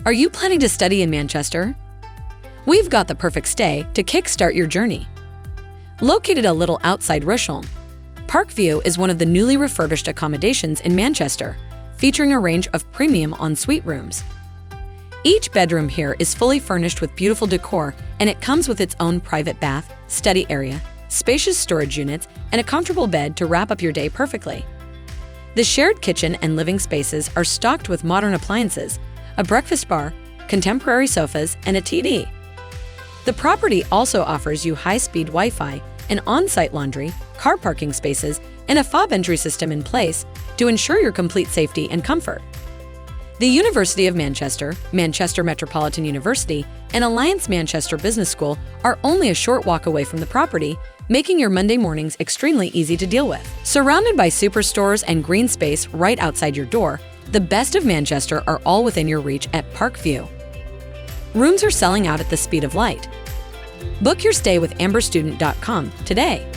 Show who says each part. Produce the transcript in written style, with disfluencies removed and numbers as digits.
Speaker 1: Are you planning to study in Manchester? We've got the perfect stay to kickstart your journey. Located a little outside Rusholme, Parkview is one of the newly refurbished accommodations in Manchester, featuring a range of premium ensuite rooms. Each bedroom here is fully furnished with beautiful decor, and it comes with its own private bath, study area, spacious storage units, and a comfortable bed to wrap up your day perfectly. The shared kitchen and living spaces are stocked with modern appliances, a breakfast bar, contemporary sofas, and a TV. The property also offers you high-speed Wi-Fi, an on-site laundry, car parking spaces, and a fob entry system in place to ensure your complete safety and comfort. The University of Manchester, Manchester Metropolitan University, and Alliance Manchester Business School are only a short walk away from the property, making your Monday mornings extremely easy to deal with. Surrounded by superstores and green space right outside your door, the best of Manchester are all within your reach at Parkview. Rooms are selling out at the speed of light. Book your stay with amberstudent.com today.